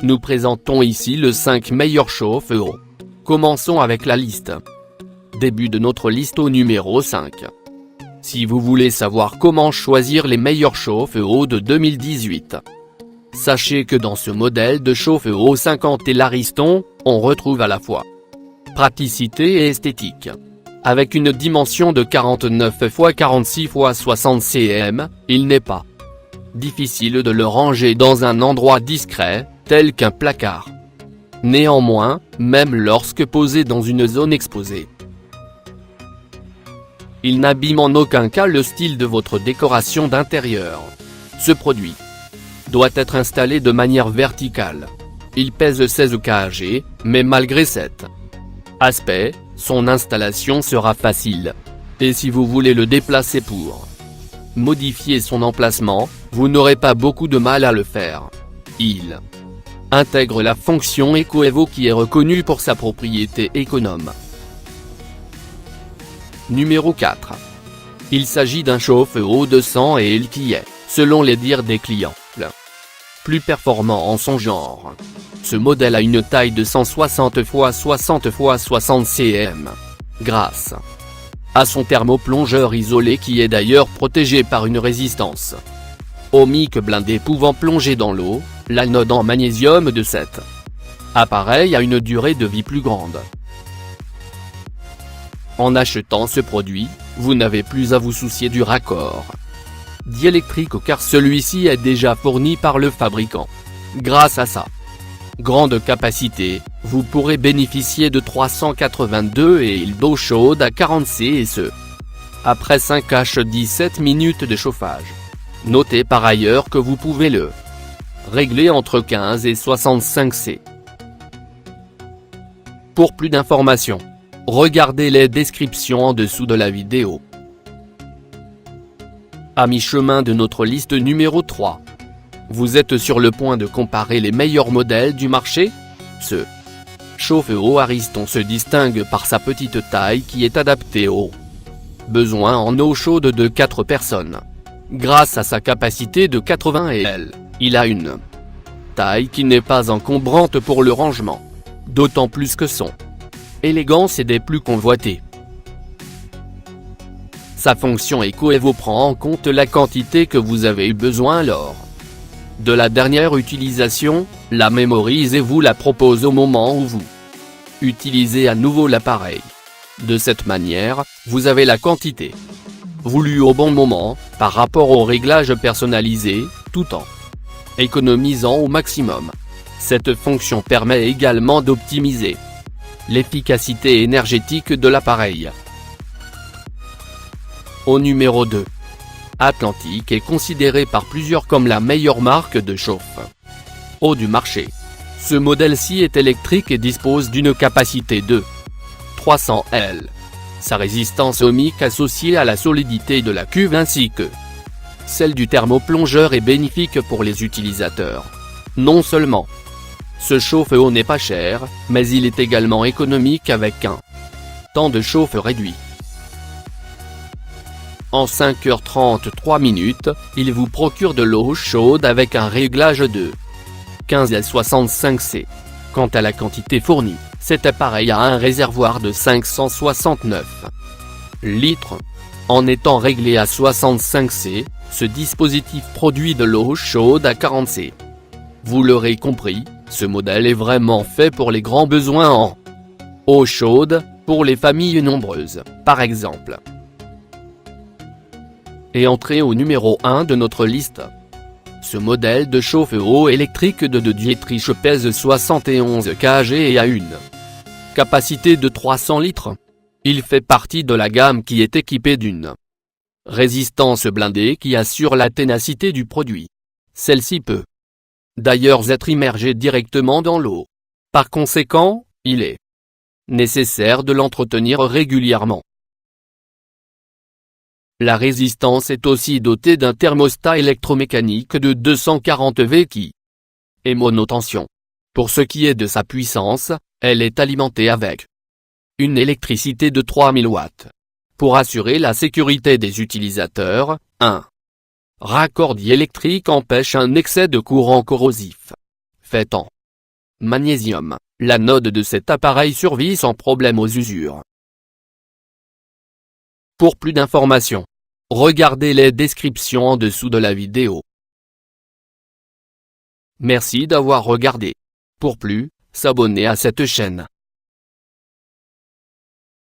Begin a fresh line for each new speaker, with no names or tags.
Nous présentons ici les 5 meilleurs chauffe-eau. Commençons avec la liste. Début de notre liste au numéro 5. Si vous voulez savoir comment choisir les meilleurs chauffe-eau de 2018, sachez que dans ce modèle de chauffe-eau 50 et l'Ariston, on retrouve à la fois praticité et esthétique. Avec une dimension de 49 x 46 x 60 cm, il n'est pas difficile de le ranger dans un endroit discret, tel qu'un placard. Néanmoins, même lorsque posé dans une zone exposée, il n'abîme en aucun cas le style de votre décoration d'intérieur. Ce produit doit être installé de manière verticale. Il pèse 16 kg, mais malgré cet aspect, son installation sera facile. Et si vous voulez le déplacer pour modifier son emplacement, vous n'aurez pas beaucoup de mal à le faire. Il intègre la fonction EcoEvo qui est reconnue pour sa propriété économe. Numéro 4. Il s'agit d'un chauffe-eau de 100 et qui est, selon les dires des clients, le plus performant en son genre. Ce modèle a une taille de 160 x 60 x 60 cm. Grâce à son thermoplongeur isolé qui est d'ailleurs protégé par une résistance ohmique blindée pouvant plonger dans l'eau, l'anode en magnésium de cet appareil a une durée de vie plus grande. En achetant ce produit, vous n'avez plus à vous soucier du raccord diélectrique car celui-ci est déjà fourni par le fabricant. Grâce à sa grande capacité, vous pourrez bénéficier de 382 et d'eau chaude à 40 C et ce, après 5 h 17 minutes de chauffage. Notez par ailleurs que vous pouvez le régler entre 15 et 65 C. Pour plus d'informations, regardez les descriptions en dessous de la vidéo. À mi-chemin de notre liste numéro 3. Vous êtes sur le point de comparer les meilleurs modèles du marché? Ce chauffe-eau Ariston se distingue par sa petite taille qui est adaptée aux besoins en eau chaude de 4 personnes. Grâce à sa capacité de 80 ml, il a une taille qui n'est pas encombrante pour le rangement. D'autant plus que son élégance est des plus convoitées. Sa fonction EcoEvo prend en compte la quantité que vous avez eu besoin lors de la dernière utilisation, la mémorise et vous la propose au moment où vous utilisez à nouveau l'appareil. De cette manière, vous avez la quantité voulue au bon moment, par rapport au réglage personnalisé, tout en économisant au maximum. Cette fonction permet également d'optimiser l'efficacité énergétique de l'appareil. Au numéro 2. Atlantique est considéré par plusieurs comme la meilleure marque de chauffe-eau du marché. Ce modèle-ci est électrique et dispose d'une capacité de 300 L. Sa résistance ohmique associée à la solidité de la cuve ainsi que celle du thermoplongeur est bénéfique pour les utilisateurs. Non seulement ce chauffe-eau n'est pas cher, mais il est également économique avec un temps de chauffe réduit. En 5h33 minutes, il vous procure de l'eau chaude avec un réglage de 15 à 65 C. Quant à la quantité fournie, cet appareil a un réservoir de 569 litres. En étant réglé à 65 C, ce dispositif produit de l'eau chaude à 40 C. Vous l'aurez compris, ce modèle est vraiment fait pour les grands besoins en eau chaude, pour les familles nombreuses, par exemple. Et entrée au numéro 1 de notre liste. Ce modèle de chauffe-eau électrique de Dietrich pèse 71 kg et a une capacité de 300 litres. Il fait partie de la gamme qui est équipée d'une résistance blindée qui assure la ténacité du produit. Celle-ci peut d'ailleurs être immergée directement dans l'eau. Par conséquent, il est nécessaire de l'entretenir régulièrement. La résistance est aussi dotée d'un thermostat électromécanique de 240 V qui est monotension. Pour ce qui est de sa puissance, elle est alimentée avec une électricité de 3000 watts. Pour assurer la sécurité des utilisateurs, un raccord diélectrique empêche un excès de courant corrosif. Fait en Magnésium. L'anode de cet appareil survit sans problème aux usures. Pour plus d'informations, regardez les descriptions en dessous de la vidéo. Merci d'avoir regardé. Pour plus, s'abonner à cette chaîne.